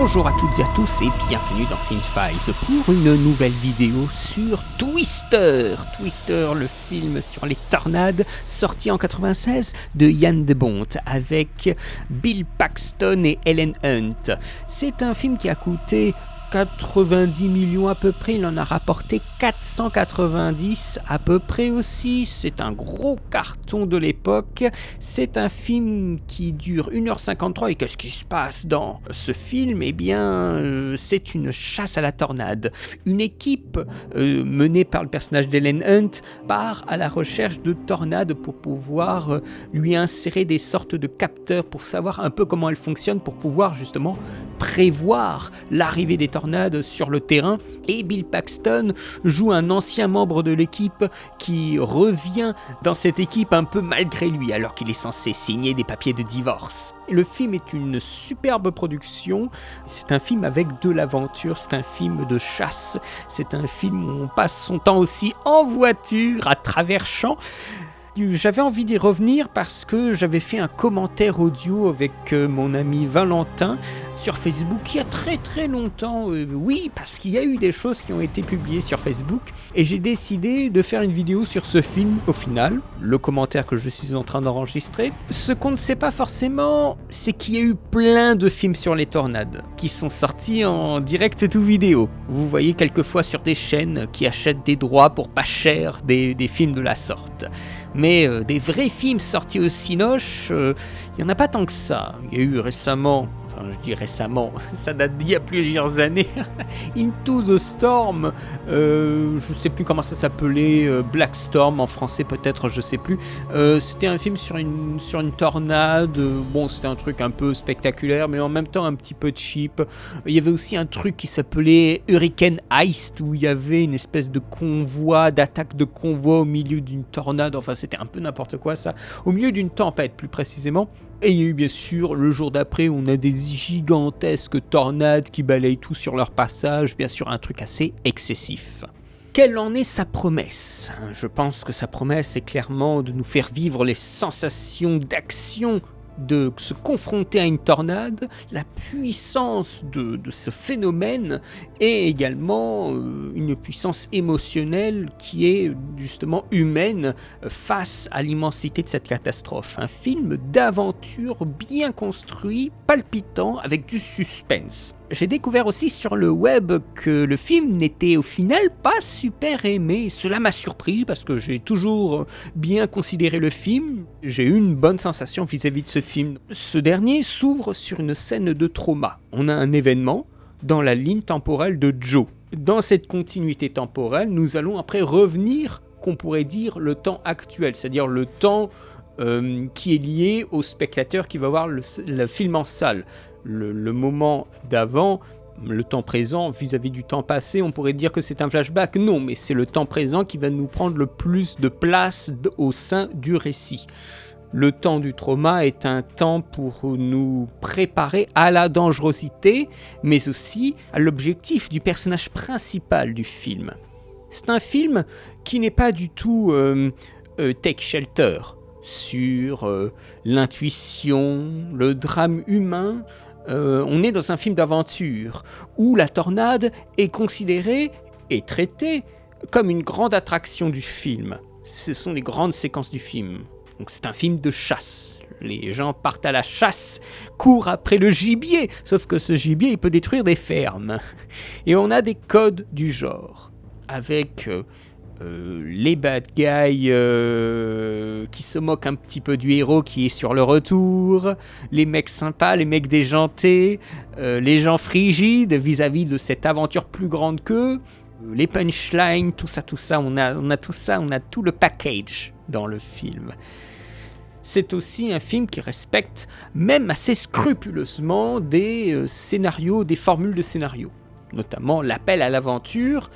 Bonjour à toutes et à tous et bienvenue dans Cinefiles pour une nouvelle vidéo sur Twister. Twister, le film sur les tornades, sorti en 96 de Jan de Bont avec Bill Paxton et Helen Hunt. C'est un film qui a coûté 90 millions à peu près, il en a rapporté 490 à peu près aussi, c'est un gros carton de l'époque, c'est un film qui dure 1h53 et qu'est-ce qui se passe dans ce film ? Eh bien, c'est une chasse à la tornade. Une équipe menée par le personnage d'Helen Hunt part à la recherche de tornades pour pouvoir lui insérer des sortes de capteurs pour savoir un peu comment elles fonctionnent, pour pouvoir justement prévoir l'arrivée des tornades sur le terrain. Et Bill Paxton joue un ancien membre de l'équipe qui revient dans cette équipe un peu malgré lui alors qu'il est censé signer des papiers de divorce. Et le film est une superbe production, c'est un film avec de l'aventure, c'est un film de chasse, c'est un film où on passe son temps aussi en voiture à travers champs. J'avais envie d'y revenir parce que j'avais fait un commentaire audio avec mon ami Valentin sur Facebook il y a très longtemps. Oui, parce qu'il y a eu des choses qui ont été publiées sur Facebook et j'ai décidé de faire une vidéo sur ce film au final, le commentaire que je suis en train d'enregistrer. Ce qu'on ne sait pas forcément, c'est qu'il y a eu plein de films sur les tornades qui sont sortis en direct to vidéo. Vous voyez quelquefois sur des chaînes qui achètent des droits pour pas cher des films de la sorte. Mais des vrais films sortis au Cinoche, il n'y en a pas tant que ça. Il y a eu récemment, je dis récemment, ça date d'il y a plusieurs années, Into the Storm, je ne sais plus comment ça s'appelait, Black Storm en français peut-être, je ne sais plus. C'était un film sur une tornade, bon c'était un truc un peu spectaculaire mais en même temps un petit peu cheap. Il y avait aussi un truc qui s'appelait Hurricane Heist où il y avait une espèce de convoi, d'attaque de convoi au milieu d'une tornade, enfin c'était un peu n'importe quoi ça, au milieu d'une tempête plus précisément. Et il y a eu bien sûr le jour d'après où on a des gigantesques tornades qui balayent tout sur leur passage, bien sûr un truc assez excessif. Quelle en est sa promesse ? Je pense que sa promesse est clairement de nous faire vivre les sensations d'action, de se confronter à une tornade, la puissance de ce phénomène et également une puissance émotionnelle qui est justement humaine face à l'immensité de cette catastrophe. Un film d'aventure bien construit, palpitant, avec du suspense. J'ai découvert aussi sur le web que le film n'était au final pas super aimé. Cela m'a surpris parce que j'ai toujours bien considéré le film. J'ai eu une bonne sensation vis-à-vis de ce film. Ce dernier s'ouvre sur une scène de trauma. On a un événement dans la ligne temporelle de Joe. Dans cette continuité temporelle, nous allons après revenir, qu'on pourrait dire, le temps actuel, c'est-à-dire le temps qui est lié au spectateur qui va voir le film en salle. Le moment d'avant, le temps présent vis-à-vis du temps passé, on pourrait dire que c'est un flashback. Non, mais c'est le temps présent qui va nous prendre le plus de place au sein du récit. Le temps du trauma est un temps pour nous préparer à la dangerosité, mais aussi à l'objectif du personnage principal du film. C'est un film qui n'est pas du tout take shelter sur l'intuition, le drame humain. On est dans un film d'aventure où la tornade est considérée et traitée comme une grande attraction du film. Ce sont les grandes séquences du film. Donc c'est un film de chasse. Les gens partent à la chasse, courent après le gibier, sauf que ce gibier il peut détruire des fermes. Et on a des codes du genre, avec les bad guys qui se moquent un petit peu du héros qui est sur le retour, les mecs sympas, les mecs déjantés, les gens frigides vis-à-vis de cette aventure plus grande qu'eux, les punchlines, tout ça, on a tout ça, on a tout le package dans le film. C'est aussi un film qui respecte même assez scrupuleusement des scénarios, des formules de scénario. Notamment l'appel à l'aventure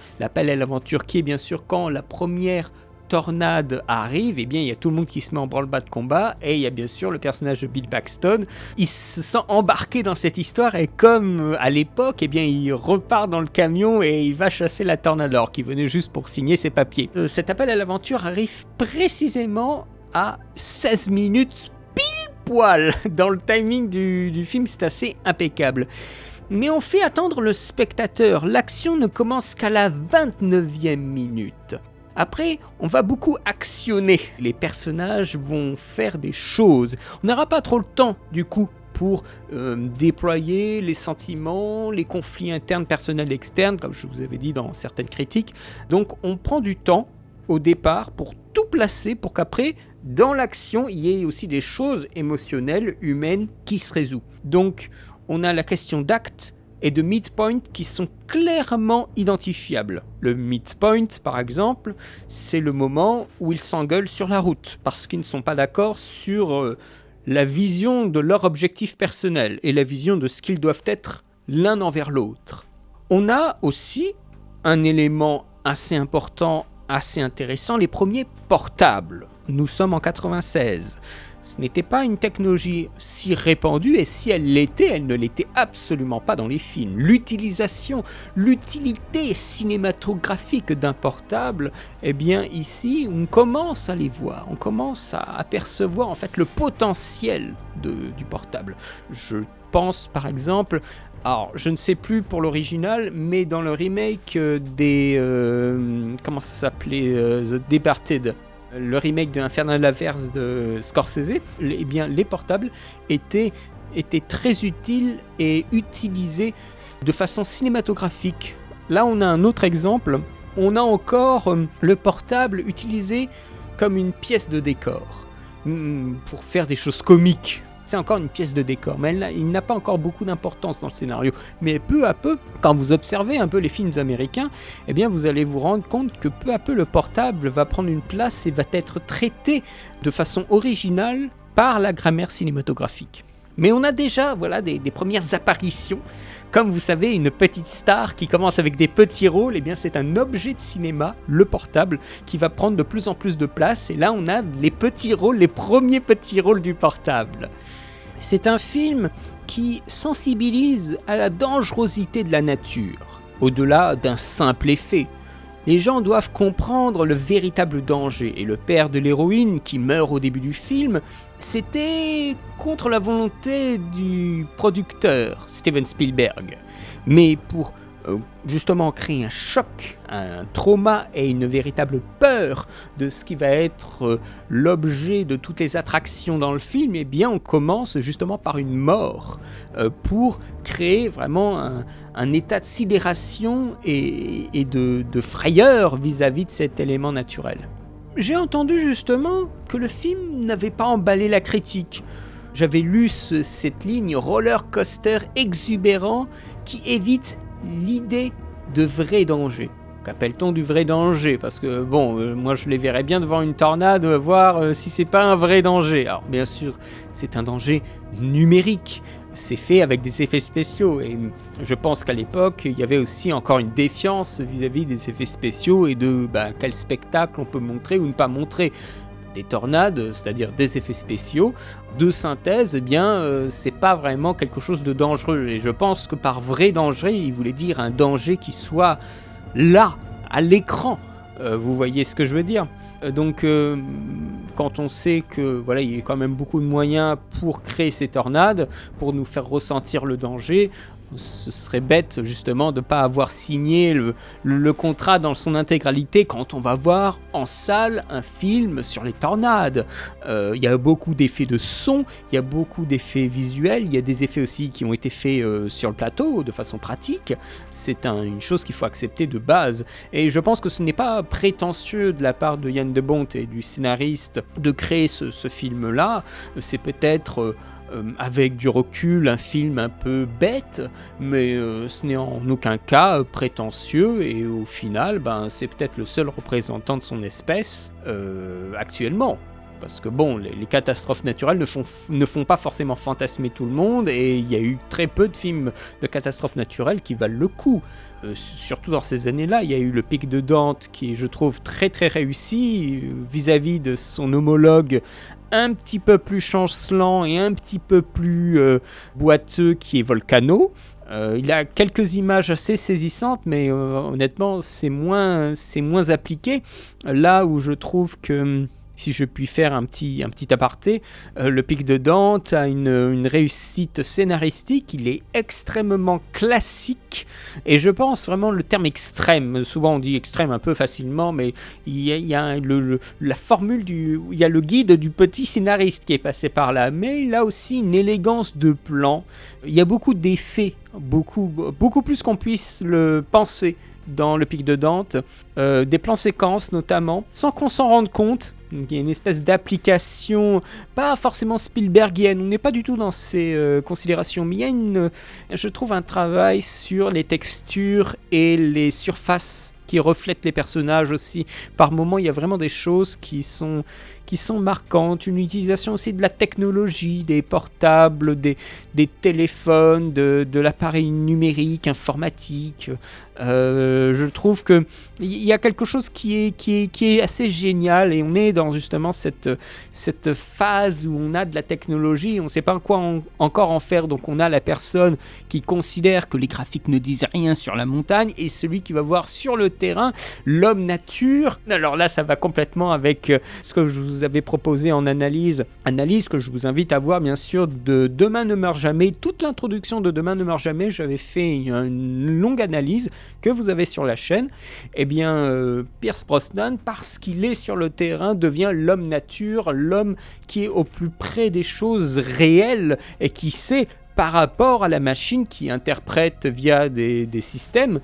qui est bien sûr quand la première tornade arrive, eh bien il y a tout le monde qui se met en branle-bas de combat et il y a bien sûr le personnage de Bill Paxton. Il se sent embarqué dans cette histoire et comme à l'époque, eh bien il repart dans le camion et il va chasser la tornade alors qu'il venait juste pour signer ses papiers. Cet appel à l'aventure arrive précisément à 16 minutes pile poil dans le timing du film, c'est assez impeccable. Mais on fait attendre le spectateur, l'action ne commence qu'à la 29e minute. Après, on va beaucoup actionner, les personnages vont faire des choses. On n'aura pas trop le temps, du coup, pour déployer les sentiments, les conflits internes, personnels, externes, comme je vous avais dit dans certaines critiques. Donc on prend du temps au départ pour tout placer, pour qu'après, dans l'action, il y ait aussi des choses émotionnelles, humaines, qui se résolvent. Donc on a la question d'acte et de midpoint qui sont clairement identifiables. Le midpoint, par exemple, c'est le moment où ils s'engueulent sur la route, parce qu'ils ne sont pas d'accord sur la vision de leur objectif personnel et la vision de ce qu'ils doivent être l'un envers l'autre. On a aussi un élément assez important, assez intéressant, les premiers portables. Nous sommes en 96. Ce n'était pas une technologie si répandue, et si elle l'était, elle ne l'était absolument pas dans les films. L'utilité cinématographique d'un portable, eh bien ici, on commence à les voir, on commence à apercevoir en fait le potentiel du portable. Je pense par exemple, alors je ne sais plus pour l'original, mais dans le remake comment ça s'appelait, The Departed, le remake de Infernal Affairs de Scorsese, eh bien, les portables étaient très utiles et utilisés de façon cinématographique. Là, on a un autre exemple. On a encore le portable utilisé comme une pièce de décor pour faire des choses comiques. C'est encore une pièce de décor, mais il n'a pas encore beaucoup d'importance dans le scénario. Mais peu à peu, quand vous observez un peu les films américains, eh bien vous allez vous rendre compte que peu à peu le portable va prendre une place et va être traité de façon originale par la grammaire cinématographique. Mais on a déjà des premières apparitions. Comme vous savez, une petite star qui commence avec des petits rôles, eh bien c'est un objet de cinéma, le portable, qui va prendre de plus en plus de place. Et là, on a les petits rôles, les premiers petits rôles du portable. C'est un film qui sensibilise à la dangerosité de la nature, au-delà d'un simple effet. Les gens doivent comprendre le véritable danger, et le père de l'héroïne, qui meurt au début du film, c'était contre la volonté du producteur, Steven Spielberg. Mais pour justement créer un choc, un trauma et une véritable peur de ce qui va être l'objet de toutes les attractions dans le film, eh bien on commence justement par une mort pour créer vraiment un état de sidération et de frayeur vis-à-vis de cet élément naturel. J'ai entendu justement que le film n'avait pas emballé la critique. J'avais lu cette ligne roller coaster exubérant qui évite l'idée de vrai danger. Qu'appelle-t-on du vrai danger ? Parce que moi je les verrais bien devant une tornade, voir si c'est pas un vrai danger. Alors bien sûr, c'est un danger numérique. C'est fait avec des effets spéciaux, et je pense qu'à l'époque, il y avait aussi encore une défiance vis-à-vis des effets spéciaux et de quel spectacle on peut montrer ou ne pas montrer. Des tornades, c'est-à-dire des effets spéciaux, de synthèse, eh bien, c'est pas vraiment quelque chose de dangereux. Et je pense que par vrai danger, il voulait dire un danger qui soit là, à l'écran. Vous voyez ce que je veux dire ? Donc, quand on sait que il y a quand même beaucoup de moyens pour créer ces tornades, pour nous faire ressentir le danger, ce serait bête justement de ne pas avoir signé le contrat dans son intégralité quand on va voir en salle un film sur les tornades. Il y a beaucoup d'effets de son, il y a beaucoup d'effets visuels, il y a des effets aussi qui ont été faits sur le plateau de façon pratique. C'est une chose qu'il faut accepter de base. Et je pense que ce n'est pas prétentieux de la part de Jan de Bont et du scénariste de créer ce film-là. C'est peut-être... avec du recul, un film un peu bête, mais ce n'est en aucun cas prétentieux, et au final, c'est peut-être le seul représentant de son espèce actuellement. Parce que les catastrophes naturelles ne font pas forcément fantasmer tout le monde, et il y a eu très peu de films de catastrophes naturelles qui valent le coup. Surtout dans ces années-là, il y a eu le Pic de Dante qui est, je trouve, très très réussi vis-à-vis de son homologue un petit peu plus chancelant et un petit peu plus boiteux qui est Volcano. Il a quelques images assez saisissantes, mais honnêtement, c'est moins appliqué. Là où je trouve que si je puis faire un petit aparté, Le Pic de Dante a une réussite scénaristique, il est extrêmement classique, et je pense vraiment le terme extrême, souvent on dit extrême un peu facilement, mais il y a la formule il y a le guide du petit scénariste qui est passé par là, mais il a aussi une élégance de plan, il y a beaucoup d'effets, beaucoup plus qu'on puisse le penser dans Le Pic de Dante, des plans séquences notamment, sans qu'on s'en rende compte. Donc, il y a une espèce d'application, pas forcément Spielbergienne, on n'est pas du tout dans ces considérations, mais il y a je trouve un travail sur les textures et les surfaces qui reflètent les personnages aussi. Par moments, il y a vraiment des choses qui sont marquantes, une utilisation aussi de la technologie, des portables, des téléphones, de l'appareil numérique, informatique. Je trouve qu'il y a quelque chose qui est assez génial, et on est dans justement cette phase où on a de la technologie, on ne sait pas quoi encore en faire, donc on a la personne qui considère que les graphiques ne disent rien sur la montagne, et celui qui va voir sur le terrain l'homme nature. Alors là, ça va complètement avec ce que je vous avais proposé en analyse que je vous invite à voir bien sûr, de Demain ne meurt jamais. Toute l'introduction de Demain ne meurt jamais, j'avais fait une longue analyse que vous avez sur la chaîne. Eh bien, Pierce Brosnan, parce qu'il est sur le terrain, devient l'homme nature, l'homme qui est au plus près des choses réelles et qui sait, par rapport à la machine qui interprète via des systèmes,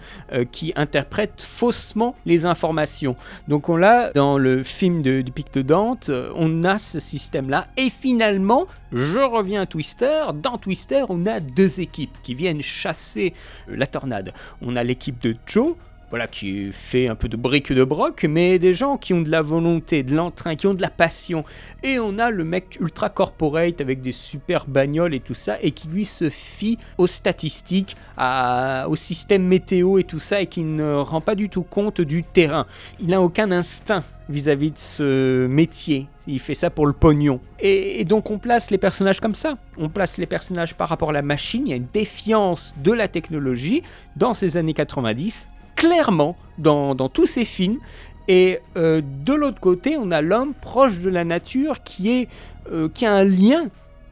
qui interprètent faussement les informations. Donc on l'a dans le film du Pic de Dante, on a ce système-là, et finalement, je reviens à Twister, dans Twister, on a deux équipes qui viennent chasser la tornade. On a l'équipe de Joe, voilà, qui fait un peu de briques de broc, mais des gens qui ont de la volonté, de l'entrain, qui ont de la passion. Et on a le mec ultra corporate avec des super bagnoles et tout ça, et qui lui se fie aux statistiques, au système météo et tout ça, et qui ne rend pas du tout compte du terrain. Il n'a aucun instinct vis-à-vis de ce métier. Il fait ça pour le pognon. Et donc on place les personnages comme ça. On place les personnages par rapport à la machine. Il y a une défiance de la technologie dans ces années 90, clairement dans tous ces films, et de l'autre côté on a l'homme proche de la nature qui a un lien,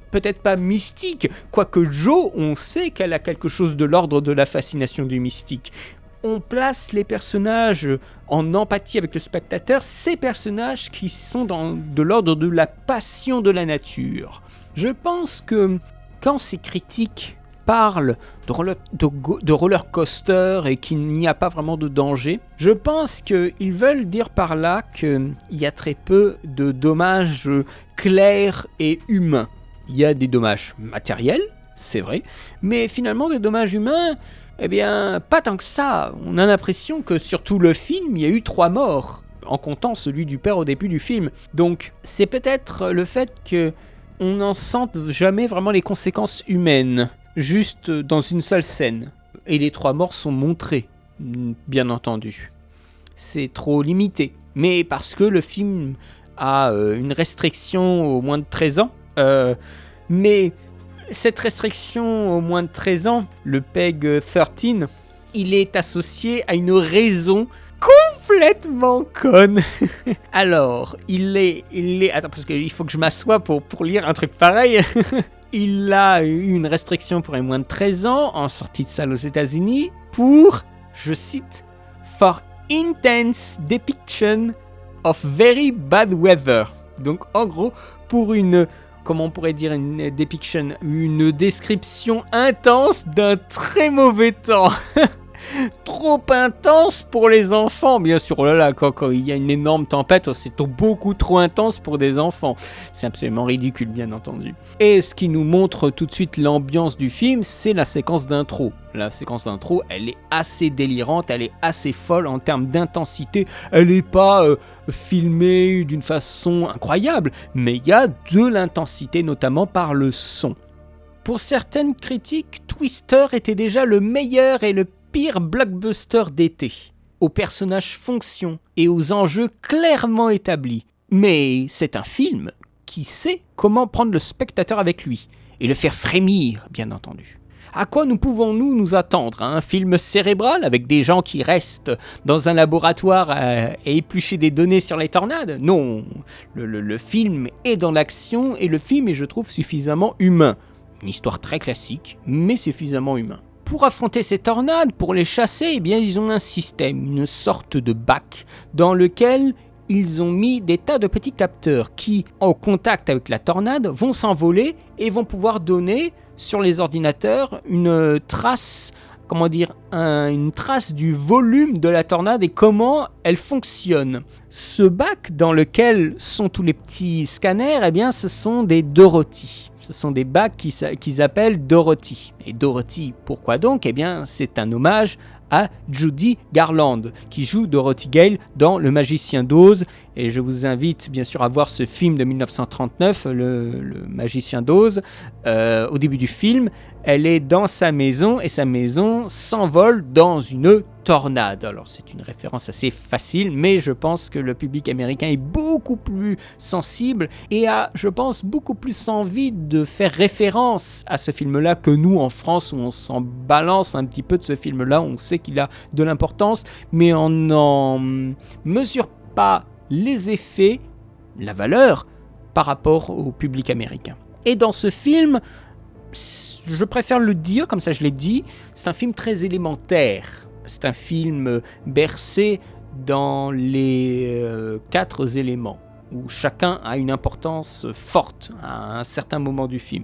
peut-être pas mystique, quoique Joe, on sait qu'elle a quelque chose de l'ordre de la fascination du mystique. On place les personnages en empathie avec le spectateur, ces personnages qui sont de l'ordre de la passion de la nature. Je pense que quand ces critiques parle de roller coaster et qu'il n'y a pas vraiment de danger, je pense qu'ils veulent dire par là qu'il y a très peu de dommages clairs et humains. Il y a des dommages matériels, c'est vrai, mais finalement des dommages humains, eh bien pas tant que ça. On a l'impression que sur tout le film, il y a eu 3 morts, en comptant celui du père au début du film. Donc c'est peut-être le fait qu'on n'en sente jamais vraiment les conséquences humaines, juste dans une seule scène. Et les 3 morts sont montrés, bien entendu. C'est trop limité. Mais parce que le film a une restriction aux moins de 13 ans. Mais cette restriction aux moins de 13 ans, le PEG 13, il est associé à une raison complètement conne. Alors, il est... Attends, parce qu'il faut que je m'assoie pour lire un truc pareil. Il a eu une restriction pour les moins de 13 ans en sortie de salle aux États-Unis pour, je cite, for intense depiction of very bad weather. Donc en gros, pour comment on pourrait dire une depiction, une description intense d'un très mauvais temps. Trop intense pour les enfants, bien sûr. Oh là là, quand il y a une énorme tempête, c'est beaucoup trop intense pour des enfants. C'est absolument ridicule, bien entendu. Et ce qui nous montre tout de suite l'ambiance du film, c'est la séquence d'intro. La séquence d'intro, elle est assez délirante, elle est assez folle en termes d'intensité. Elle n'est pas filmée d'une façon incroyable, mais il y a de l'intensité, notamment par le son. Pour certaines critiques, Twister était déjà le meilleur et le pire blockbuster d'été, aux personnages fonction et aux enjeux clairement établis. Mais c'est un film qui sait comment prendre le spectateur avec lui et le faire frémir, bien entendu. À quoi nous pouvons-nous nous attendre? Un film cérébral avec des gens qui restent dans un laboratoire à éplucher des données sur les tornades? Non, le film est dans l'action et le film est, je trouve, suffisamment humain. Une histoire très classique, mais suffisamment humain. Pour affronter ces tornades, pour les chasser, eh bien, ils ont un système, une sorte de bac dans lequel ils ont mis des tas de petits capteurs qui, en contact avec la tornade, vont s'envoler et vont pouvoir donner sur les ordinateurs une trace, une trace du volume de la tornade et comment elle fonctionne. Ce bac dans lequel sont tous les petits scanners, eh bien, ce sont des Dorothy. Ce sont des bacs qu'ils appellent Dorothy. Et Dorothy, pourquoi donc? Eh bien, c'est un hommage à Judy Garland, qui joue Dorothy Gale dans Le Magicien d'Oz. Et je vous invite bien sûr à voir ce film de 1939, le Magicien d'Oz. Au début du film, elle est dans sa maison et sa maison s'envole dans une tornade. Alors c'est une référence assez facile, mais je pense que le public américain est beaucoup plus sensible et a, je pense, beaucoup plus envie de faire référence à ce film-là que nous en France, où on s'en balance un petit peu de ce film-là. On sait qu'il a de l'importance, mais on n'en mesure pas les effets, la valeur, par rapport au public américain. Et dans ce film, je préfère le dire, comme ça je l'ai dit, c'est un film très élémentaire. C'est un film bercé dans les 4 éléments, où chacun a une importance forte à un certain moment du film.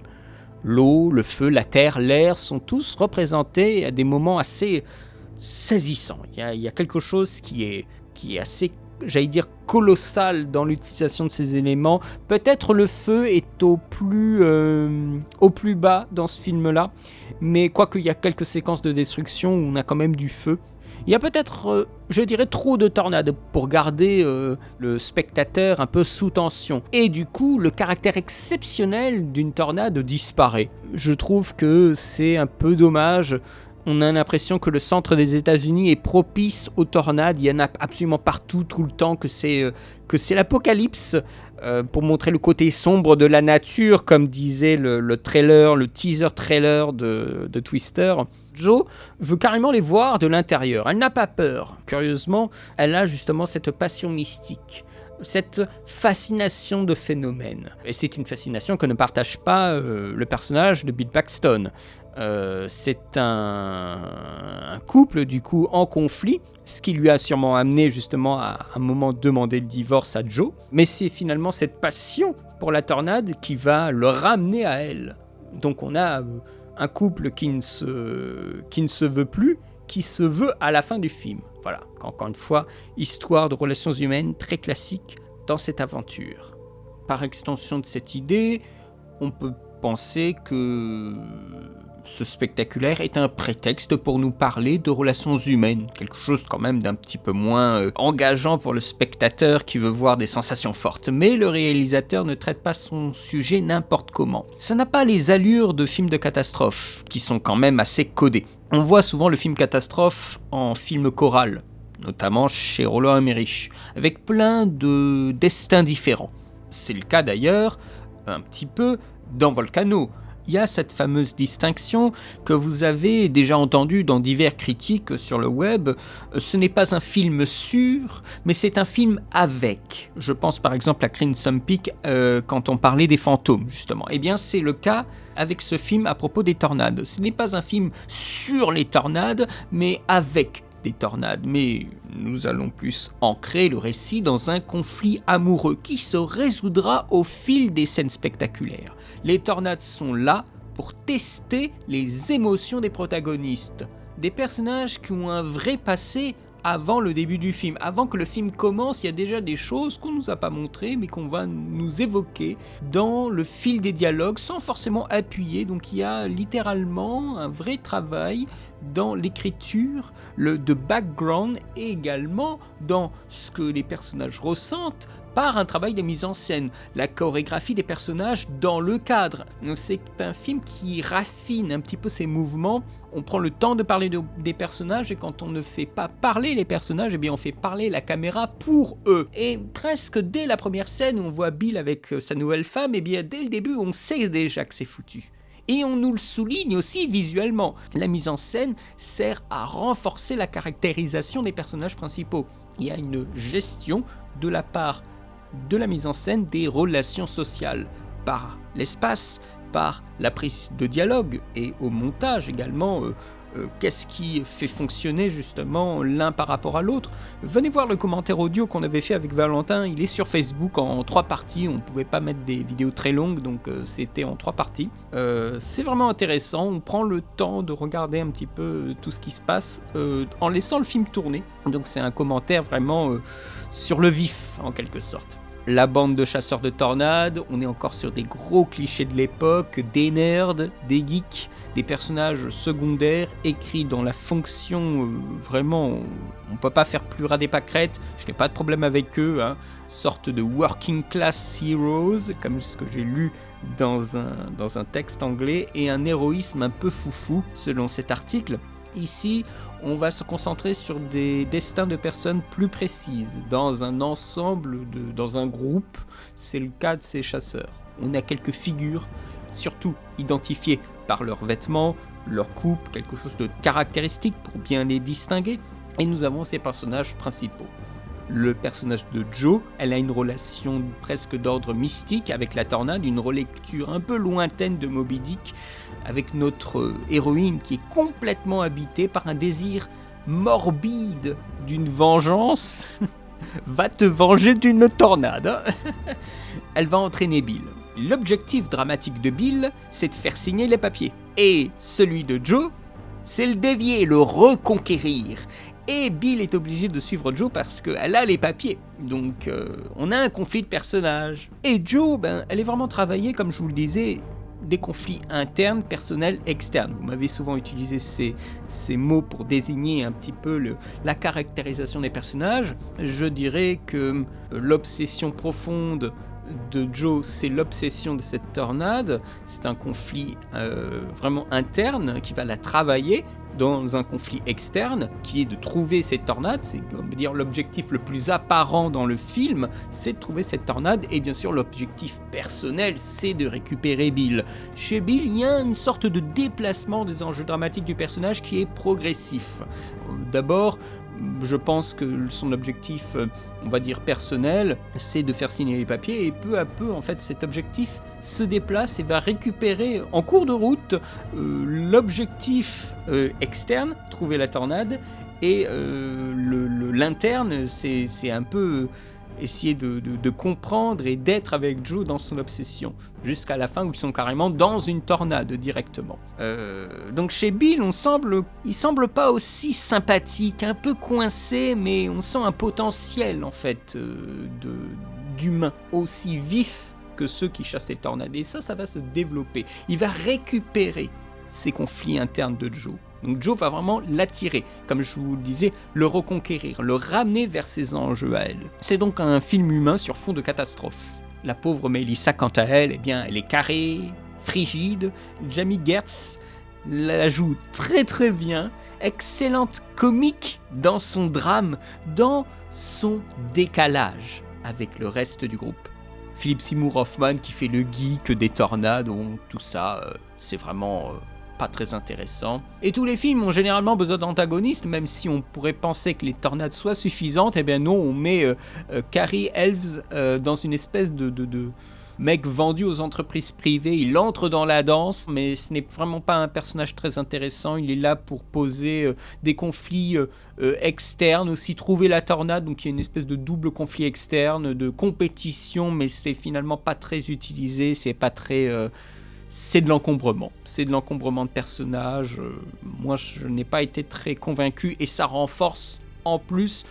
L'eau, le feu, la terre, l'air sont tous représentés à des moments assez saisissants. Il y a quelque chose qui est assez, j'allais dire, colossal dans l'utilisation de ces éléments. Peut-être le feu est au plus bas dans ce film-là, mais quoique il y a quelques séquences de destruction où on a quand même du feu. Il y a peut-être, je dirais, trop de tornades pour garder le spectateur un peu sous tension. Et du coup, le caractère exceptionnel d'une tornade disparaît. Je trouve que c'est un peu dommage. On a l'impression que le centre des États-Unis est propice aux tornades. Il y en a absolument partout, tout le temps, que c'est l'apocalypse, pour montrer le côté sombre de la nature, comme disait le teaser trailer de Twister. Jo veut carrément les voir de l'intérieur. Elle n'a pas peur. Curieusement, elle a justement cette passion mystique, cette fascination de phénomène. Et c'est une fascination que ne partage pas le personnage de Bill Paxton. C'est un couple du coup en conflit, ce qui lui a sûrement amené justement à un moment demander le divorce à Joe. Mais c'est finalement cette passion pour la tornade qui va le ramener à elle. Donc on a un couple qui ne se veut plus, qui se veut à la fin du film. Voilà, encore une fois, histoire de relations humaines très classique dans cette aventure. Par extension de cette idée, on peut penser que ce spectaculaire est un prétexte pour nous parler de relations humaines, quelque chose quand même d'un petit peu moins engageant pour le spectateur qui veut voir des sensations fortes. Mais le réalisateur ne traite pas son sujet n'importe comment. Ça n'a pas les allures de films de catastrophe, qui sont quand même assez codés. On voit souvent le film catastrophe en film choral, notamment chez Roland Emmerich, avec plein de destins différents. C'est le cas d'ailleurs, un petit peu, dans Volcano. Il y a cette fameuse distinction que vous avez déjà entendue dans divers critiques sur le web. Ce n'est pas un film sur, mais c'est un film avec. Je pense par exemple à Crimson Peak quand on parlait des fantômes, justement. Eh bien, c'est le cas avec ce film à propos des tornades. Ce n'est pas un film sur les tornades, mais avec des tornades. Mais nous allons plus ancrer le récit dans un conflit amoureux qui se résoudra au fil des scènes spectaculaires. Les tornades sont là pour tester les émotions des protagonistes. Des personnages qui ont un vrai passé avant le début du film. Avant que le film commence, il y a déjà des choses qu'on ne nous a pas montrées, mais qu'on va nous évoquer dans le fil des dialogues, sans forcément appuyer. Donc il y a littéralement un vrai travail dans l'écriture, de background, et également dans ce que les personnages ressentent par un travail de mise en scène, la chorégraphie des personnages dans le cadre. C'est un film qui raffine un petit peu ses mouvements. On prend le temps de parler des personnages, et quand on ne fait pas parler les personnages, eh bien on fait parler la caméra pour eux. Et presque dès la première scène où on voit Bill avec sa nouvelle femme, eh bien dès le début on sait déjà que c'est foutu. Et on nous le souligne aussi visuellement. La mise en scène sert à renforcer la caractérisation des personnages principaux. Il y a une gestion de la part de la mise en scène des relations sociales, par l'espace, par la prise de dialogue et au montage également. Qu'est-ce qui fait fonctionner justement l'un par rapport à l'autre. Venez voir le commentaire audio qu'on avait fait avec Valentin, il est sur Facebook en 3 parties, on ne pouvait pas mettre des vidéos très longues, donc c'était en 3 parties. C'est vraiment intéressant, on prend le temps de regarder un petit peu tout ce qui se passe en laissant le film tourner. Donc c'est un commentaire vraiment sur le vif en quelque sorte. La bande de chasseurs de tornades, on est encore sur des gros clichés de l'époque, des nerds, des geeks, des personnages secondaires écrits dans la fonction, vraiment, on peut pas faire plus ras des pâquerettes, je n'ai pas de problème avec eux, sorte de working class heroes, comme ce que j'ai lu dans un texte anglais, et un héroïsme un peu foufou, selon cet article. Ici, on va se concentrer sur des destins de personnes plus précises, dans un ensemble, dans un groupe, c'est le cas de ces chasseurs. On a quelques figures, surtout identifiées par leurs vêtements, leur coupe, quelque chose de caractéristique pour bien les distinguer, et nous avons ces personnages principaux. Le personnage de Jo, elle a une relation presque d'ordre mystique avec la tornade, une relecture un peu lointaine de Moby Dick, avec notre héroïne qui est complètement habitée par un désir morbide d'une vengeance. Va te venger d'une tornade. Elle va entraîner Bill. L'objectif dramatique de Bill, c'est de faire signer les papiers. Et celui de Jo, c'est le dévier, le reconquérir. Et Bill est obligé de suivre Jo parce qu'elle a les papiers. Donc on a un conflit de personnages. Et Jo, elle est vraiment travaillée, comme je vous le disais, des conflits internes, personnels, externes. Vous m'avez souvent utilisé ces mots pour désigner un petit peu la caractérisation des personnages. Je dirais que l'obsession profonde de Jo, c'est l'obsession de cette tornade. C'est un conflit vraiment interne qui va la travailler dans un conflit externe qui est de trouver cette tornade. C'est, on va dire, l'objectif le plus apparent dans le film, c'est de trouver cette tornade, et bien sûr l'objectif personnel, c'est de récupérer Bill. Chez Bill, il y a une sorte de déplacement des enjeux dramatiques du personnage qui est progressif. D'abord, je pense que son objectif, on va dire personnel, c'est de faire signer les papiers, et peu à peu, en fait, cet objectif se déplace et va récupérer en cours de route l'objectif externe, trouver la tornade, et l'interne, c'est un peu essayer de comprendre et d'être avec Jo dans son obsession, jusqu'à la fin où ils sont carrément dans une tornade directement. Donc chez Bill, il semble pas aussi sympathique, un peu coincé, mais on sent un potentiel en fait d'humain aussi vif que ceux qui chassent les tornades, et ça va se développer. Il va récupérer ces conflits internes de Jo. Donc Jo va vraiment l'attirer, comme je vous le disais, le reconquérir, le ramener vers ses enjeux à elle. C'est donc un film humain sur fond de catastrophe. La pauvre Melissa, quant à elle, elle est carrée, frigide. Jamie Gertz la joue très très bien, excellente comique dans son drame, dans son décalage avec le reste du groupe. Philip Seymour Hoffman qui fait le geek des tornades, tout ça, c'est vraiment pas très intéressant. Et tous les films ont généralement besoin d'antagonistes, même si on pourrait penser que les tornades soient suffisantes. Eh bien non, on met Cary Elwes dans une espèce de mec vendu aux entreprises privées. Il entre dans la danse, mais ce n'est vraiment pas un personnage très intéressant. Il est là pour poser des conflits externes, aussi trouver la tornade, donc il y a une espèce de double conflit externe, de compétition, mais c'est finalement pas très utilisé, c'est pas très... c'est de l'encombrement. C'est de l'encombrement de personnages. Moi, je n'ai pas été très convaincu, et ça renforce en plus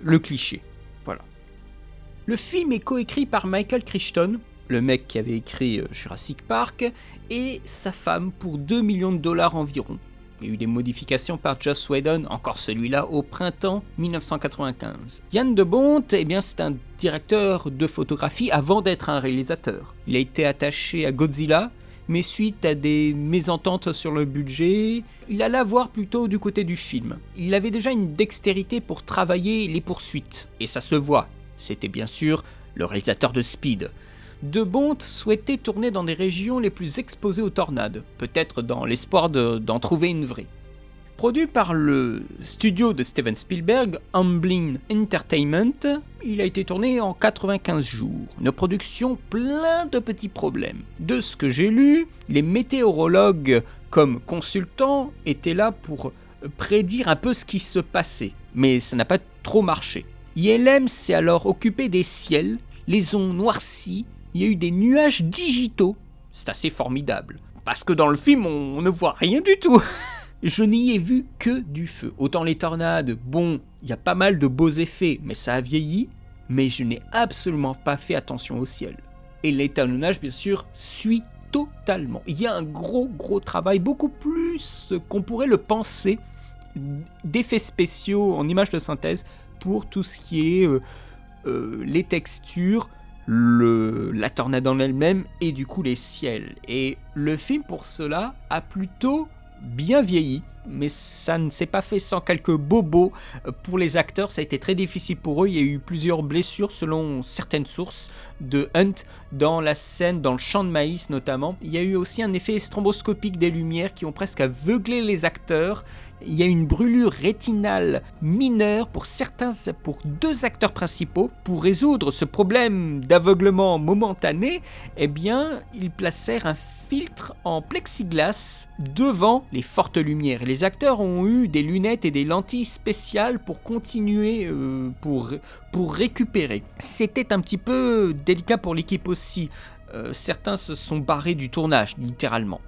le cliché. Voilà. Le film est coécrit par Michael Crichton, le mec qui avait écrit Jurassic Park, et sa femme pour $2 millions environ. Il y a eu des modifications par Joss Whedon, encore celui-là, au printemps 1995. Jan de Bont, c'est un directeur de photographie avant d'être un réalisateur. Il a été attaché à Godzilla, mais suite à des mésententes sur le budget, il alla voir plutôt du côté du film. Il avait déjà une dextérité pour travailler les poursuites, et ça se voit. C'était bien sûr le réalisateur de Speed. De Bont souhaitait tourner dans des régions les plus exposées aux tornades, peut-être dans l'espoir d'en trouver une vraie. Produit par le studio de Steven Spielberg, Amblin Entertainment, il a été tourné en 95 jours. Une production plein de petits problèmes. De ce que j'ai lu, les météorologues comme consultants étaient là pour prédire un peu ce qui se passait, mais ça n'a pas trop marché. ILM s'est alors occupé des ciels, les ont noircis, il y a eu des nuages digitaux. C'est assez formidable, parce que dans le film on ne voit rien du tout. Je n'y ai vu que du feu. Autant les tornades, bon, il y a pas mal de beaux effets, mais ça a vieilli. Mais je n'ai absolument pas fait attention au ciel. Et l'étalonnage, bien sûr, suit totalement. Il y a un gros travail, beaucoup plus qu'on pourrait le penser, d'effets spéciaux en images de synthèse pour tout ce qui est les textures, la tornade en elle-même et du coup les ciels. Et le film, pour cela, a plutôt bien vieilli, mais ça ne s'est pas fait sans quelques bobos. Pour les acteurs, ça a été très difficile pour eux. Il y a eu plusieurs blessures selon certaines sources de Hunt dans la scène, dans le champ de maïs notamment. Il y a eu aussi un effet stromboscopique des lumières qui ont presque aveuglé les acteurs. Il y a une brûlure rétinale mineure pour 2 acteurs principaux. Pour résoudre ce problème d'aveuglement momentané, eh bien, ils placèrent un filtre en plexiglas devant les fortes lumières. Et les acteurs ont eu des lunettes et des lentilles spéciales pour continuer, pour récupérer. C'était un petit peu délicat pour l'équipe aussi. Certains se sont barrés du tournage, littéralement.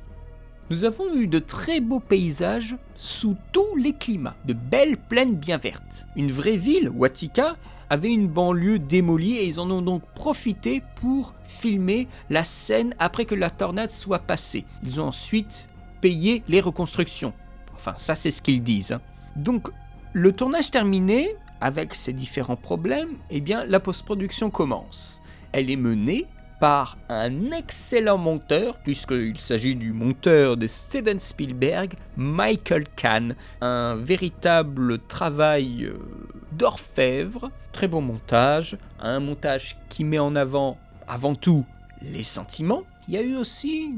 Nous avons eu de très beaux paysages sous tous les climats, de belles plaines bien vertes. Une vraie ville, Watika, avait une banlieue démolie et ils en ont donc profité pour filmer la scène après que la tornade soit passée. Ils ont ensuite payé les reconstructions. Enfin, ça c'est ce qu'ils disent. Donc, le tournage terminé, avec ces différents problèmes, eh bien, la post-production commence. Elle est menée par un excellent monteur, puisqu'il s'agit du monteur de Steven Spielberg, Michael Kahn. Un véritable travail d'orfèvre, très bon montage, un montage qui met en avant tout les sentiments. Il y a eu aussi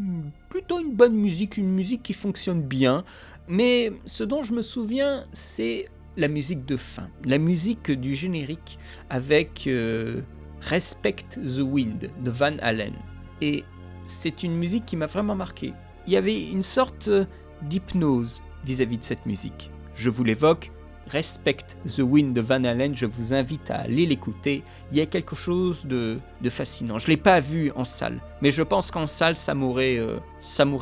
plutôt une bonne musique, une musique qui fonctionne bien, mais ce dont je me souviens, c'est la musique de fin, la musique du générique avec Respect the Wind de Van Halen. Et c'est une musique qui m'a vraiment marqué. Il y avait une sorte d'hypnose vis-à-vis de cette musique. Je vous l'évoque, Respect the Wind de Van Halen, je vous invite à aller l'écouter. Il y a quelque chose de fascinant. Je ne l'ai pas vu en salle, mais je pense qu'en salle, ça m'aurait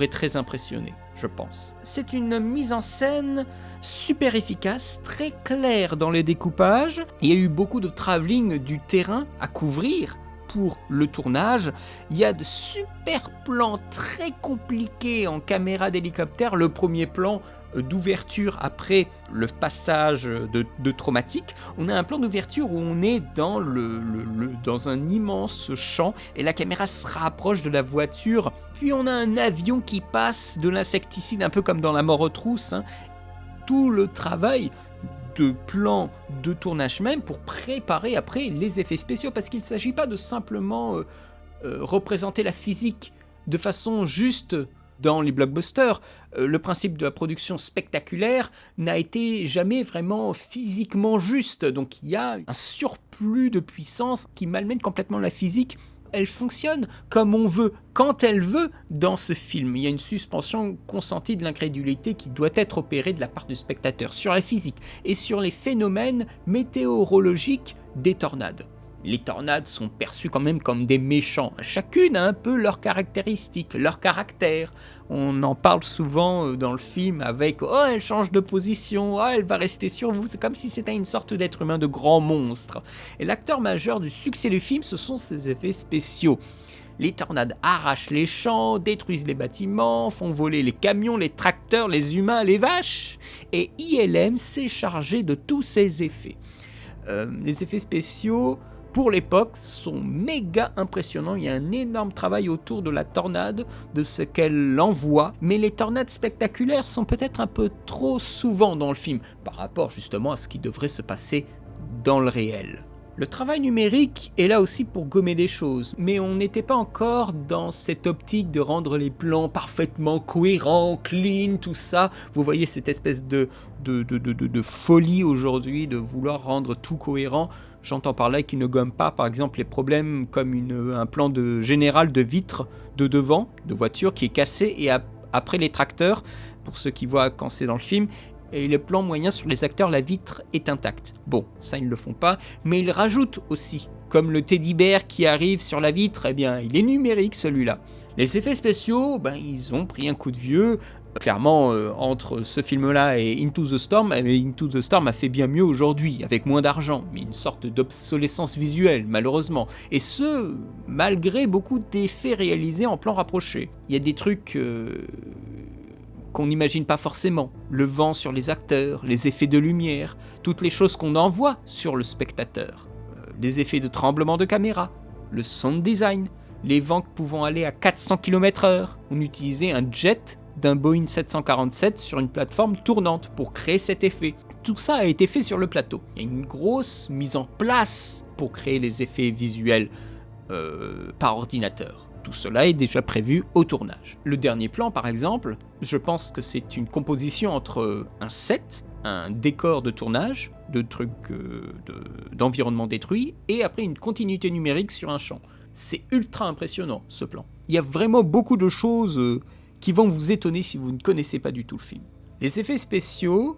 très impressionné, je pense. C'est une mise en scène super efficace, très claire dans les découpages. Il y a eu beaucoup de travelling du terrain à couvrir pour le tournage. Il y a de super plans très compliqués en caméra d'hélicoptère. Le premier plan d'ouverture après le passage de traumatique, on a un plan d'ouverture où on est dans dans un immense champ et la caméra se rapproche de la voiture, puis on a un avion qui passe, de l'insecticide un peu comme dans La Mort aux trousses, hein. Tout le travail de plan de tournage même pour préparer après les effets spéciaux, parce qu'il ne s'agit pas de simplement représenter la physique de façon juste dans les blockbusters. Le principe de la production spectaculaire n'a été jamais vraiment physiquement juste, donc il y a un surplus de puissance qui malmène complètement la physique. Elle fonctionne comme on veut, quand elle veut, dans ce film. Il y a une suspension consentie de l'incrédulité qui doit être opérée de la part du spectateur sur la physique et sur les phénomènes météorologiques des tornades. Les tornades sont perçues quand même comme des méchants. Chacune a un peu leurs caractéristiques, leur caractère. On en parle souvent dans le film avec « Oh, elle change de position, oh, elle va rester sur vous ». C'est comme si c'était une sorte d'être humain, de grand monstre. Et l'acteur majeur du succès du film, ce sont ses effets spéciaux. Les tornades arrachent les champs, détruisent les bâtiments, font voler les camions, les tracteurs, les humains, les vaches. Et ILM s'est chargé de tous ces effets. Les effets spéciaux, pour l'époque, sont méga impressionnants. Il y a un énorme travail autour de la tornade, de ce qu'elle envoie. Mais les tornades spectaculaires sont peut-être un peu trop souvent dans le film, par rapport justement à ce qui devrait se passer dans le réel. Le travail numérique est là aussi pour gommer des choses, mais on n'était pas encore dans cette optique de rendre les plans parfaitement cohérents, clean, tout ça. Vous voyez cette espèce de folie aujourd'hui de vouloir rendre tout cohérent. J'entends par là qu'ils ne gomment pas, par exemple, les problèmes comme un plan général de vitre de devant, de voiture, qui est cassé, et après les tracteurs, pour ceux qui voient quand c'est dans le film, et le plan moyen sur les acteurs, la vitre est intacte. Bon, ça ils ne le font pas, mais ils rajoutent aussi, comme le teddy bear qui arrive sur la vitre, eh bien il est numérique celui-là. Les effets spéciaux, ils ont pris un coup de vieux. Clairement, entre ce film-là et Into the Storm, Into the Storm a fait bien mieux aujourd'hui, avec moins d'argent, mais une sorte d'obsolescence visuelle, malheureusement. Et ce, malgré beaucoup d'effets réalisés en plan rapproché. Il y a des trucs qu'on n'imagine pas forcément. Le vent sur les acteurs, les effets de lumière, toutes les choses qu'on envoie sur le spectateur. Les effets de tremblement de caméra, le sound design, les vents pouvant aller à 400 km/h. On utilisait un jet d'un Boeing 747 sur une plateforme tournante pour créer cet effet. Tout ça a été fait sur le plateau. Il y a une grosse mise en place pour créer les effets visuels par ordinateur. Tout cela est déjà prévu au tournage. Le dernier plan, par exemple, je pense que c'est une composition entre un set, un décor de tournage, de trucs d'environnement détruit, et après une continuité numérique sur un champ. C'est ultra impressionnant, ce plan. Il y a vraiment beaucoup de choses qui vont vous étonner si vous ne connaissez pas du tout le film. Les effets spéciaux,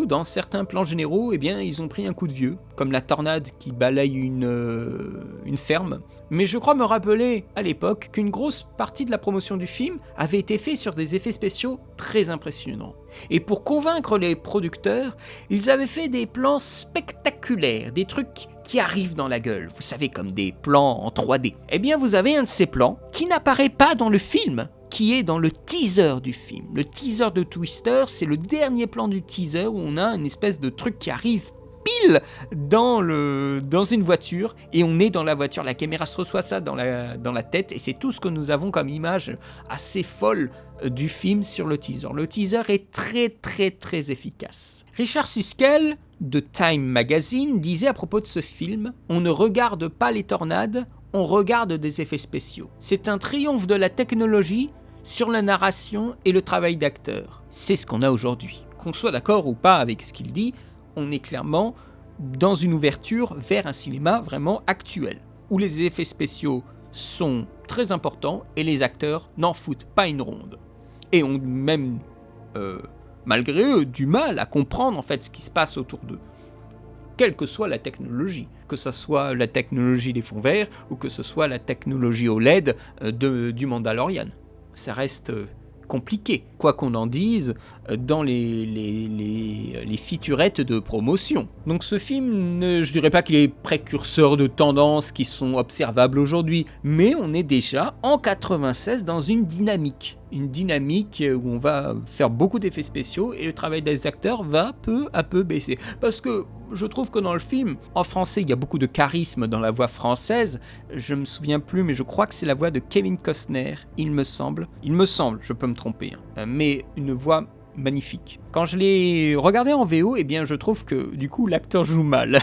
dans certains plans généraux, eh bien, ils ont pris un coup de vieux, comme la tornade qui balaye une ferme. Mais je crois me rappeler, à l'époque, qu'une grosse partie de la promotion du film avait été faite sur des effets spéciaux très impressionnants. Et pour convaincre les producteurs, ils avaient fait des plans spectaculaires, des trucs qui arrivent dans la gueule, vous savez, comme des plans en 3D. Eh bien, vous avez un de ces plans qui n'apparaît pas dans le film, qui est dans le teaser du film. Le teaser de Twister, c'est le dernier plan du teaser où on a une espèce de truc qui arrive pile dans une voiture, et on est dans la voiture, la caméra se reçoit ça dans la tête, et c'est tout ce que nous avons comme image assez folle du film sur le teaser. Le teaser est très très très efficace. Richard Siskel de Time Magazine disait à propos de ce film: on ne regarde pas les tornades, on regarde des effets spéciaux. C'est un triomphe de la technologie sur la narration et le travail d'acteur. C'est ce qu'on a aujourd'hui. Qu'on soit d'accord ou pas avec ce qu'il dit, on est clairement dans une ouverture vers un cinéma vraiment actuel, où les effets spéciaux sont très importants et les acteurs n'en foutent pas une ronde. Et ont même, malgré eux, du mal à comprendre en fait ce qui se passe autour d'eux. Quelle que soit la technologie, que ce soit la technologie des fonds verts ou que ce soit la technologie OLED du Mandalorian. Ça reste compliqué, quoi qu'on en dise, dans les featurettes de promotion. Donc ce film, je dirais pas qu'il est précurseur de tendances qui sont observables aujourd'hui, mais on est déjà en 96 dans une dynamique où on va faire beaucoup d'effets spéciaux et le travail des acteurs va peu à peu baisser. Parce que je trouve que dans le film, en français, il y a beaucoup de charisme dans la voix française. Je me souviens plus, mais je crois que c'est la voix de Kevin Costner, il me semble, je peux me tromper, mais une voix magnifique. Quand je l'ai regardé en VO, eh bien je trouve que du coup l'acteur joue mal.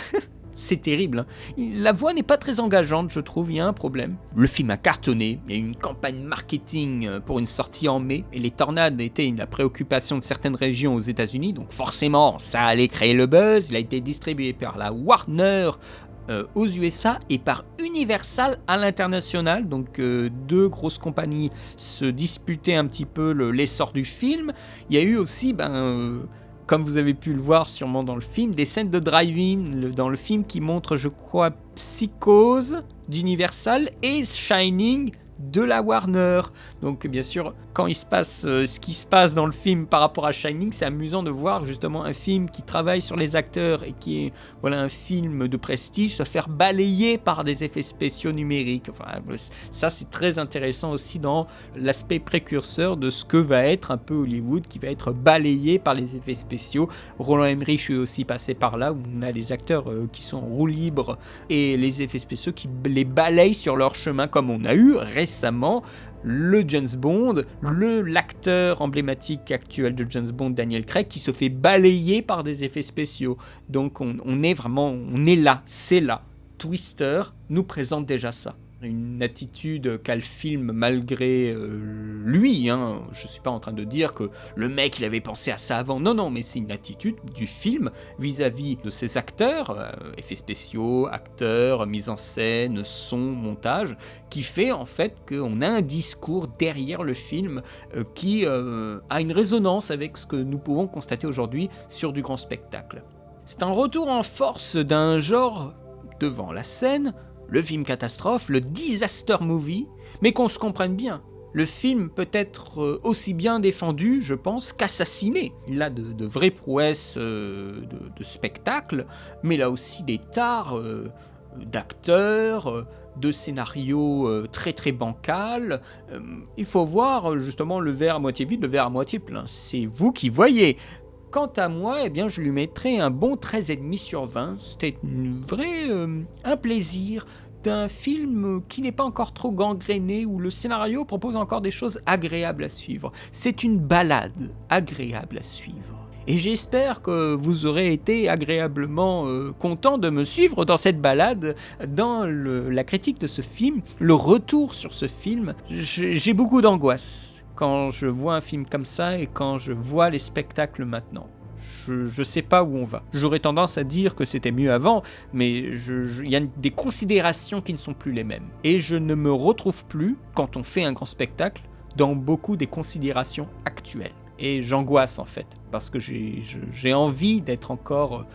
C'est terrible. La voix n'est pas très engageante, je trouve, il y a un problème. Le film a cartonné, il y a eu une campagne marketing pour une sortie en mai, et les tornades étaient la préoccupation de certaines régions aux États-Unis, donc forcément, ça allait créer le buzz. Il a été distribué par la Warner aux USA et par Universal à l'international, donc deux grosses compagnies se disputaient un petit peu l'essor du film. Il y a eu aussi, comme vous avez pu le voir sûrement dans le film, des scènes de drive-in dans le film qui montrent, je crois, Psychose d'Universal et Shining de la Warner. Donc bien sûr, quand il se passe ce qui se passe dans le film par rapport à Shining, c'est amusant de voir justement un film qui travaille sur les acteurs et qui est un film de prestige se faire balayer par des effets spéciaux numériques. Enfin, ça c'est très intéressant aussi dans l'aspect précurseur de ce que va être un peu Hollywood, qui va être balayé par les effets spéciaux. Roland Emmerich est aussi passé par là, où on a les acteurs qui sont en roue libre et les effets spéciaux qui les balayent sur leur chemin, comme on a eu récemment récemment le James Bond, l'acteur emblématique actuel de James Bond, Daniel Craig, qui se fait balayer par des effets spéciaux. Donc on est là, c'est là. Twister nous présente déjà ça. Une attitude qu'a le film malgré lui. Hein. Je ne suis pas en train de dire que le mec il avait pensé à ça avant. Non, mais c'est une attitude du film vis-à-vis de ses acteurs, effets spéciaux, acteurs, mise en scène, son, montage, qui fait en fait qu'on a un discours derrière le film qui a une résonance avec ce que nous pouvons constater aujourd'hui sur du grand spectacle. C'est un retour en force d'un genre devant la scène, le film catastrophe, le disaster movie, mais qu'on se comprenne bien. Le film peut être aussi bien défendu, je pense, qu'assassiné. Il a de vraies prouesses de spectacle, mais là aussi des tares d'acteurs, de scénarios très très bancals. Il faut voir justement le verre à moitié vide, le verre à moitié plein. C'est vous qui voyez. Quant à moi, eh bien, je lui mettrai un bon 13,5 sur 20. C'était un plaisir d'un film qui n'est pas encore trop gangréné, où le scénario propose encore des choses agréables à suivre. C'est une balade agréable à suivre. Et j'espère que vous aurez été agréablement content de me suivre dans cette balade, dans la critique de ce film, le retour sur ce film. J'ai beaucoup d'angoisse quand je vois un film comme ça et quand je vois les spectacles maintenant. Je sais pas où on va. J'aurais tendance à dire que c'était mieux avant, mais il y a des considérations qui ne sont plus les mêmes. Et je ne me retrouve plus, quand on fait un grand spectacle, dans beaucoup des considérations actuelles. Et j'angoisse en fait, parce que j'ai envie d'être encore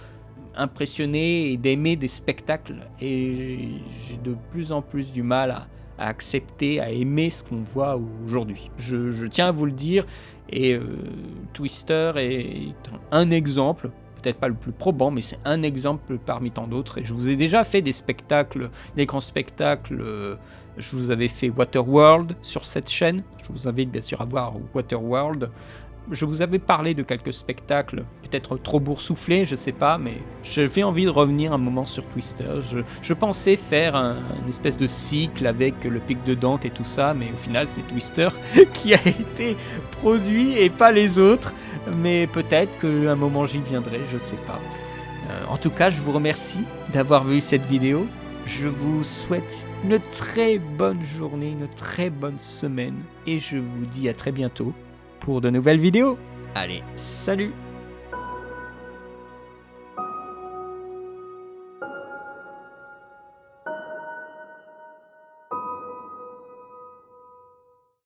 impressionné et d'aimer des spectacles. Et j'ai de plus en plus du mal à accepter, à aimer ce qu'on voit aujourd'hui. Je tiens à vous le dire, et Twister est un exemple, peut-être pas le plus probant, mais c'est un exemple parmi tant d'autres, et je vous ai déjà fait des spectacles, des grands spectacles, je vous avais fait Waterworld sur cette chaîne, je vous invite bien sûr à voir Waterworld. Je vous avais parlé de quelques spectacles, peut-être trop boursouflés, je sais pas, mais j'avais envie de revenir un moment sur Twister. Je pensais faire une espèce de cycle avec le Pic de Dante et tout ça, mais au final c'est Twister qui a été produit et pas les autres. Mais peut-être qu'à un moment j'y viendrai, je sais pas. En tout cas, je vous remercie d'avoir vu cette vidéo. Je vous souhaite une très bonne journée, une très bonne semaine, et je vous dis à très bientôt pour de nouvelles vidéos. Allez, salut!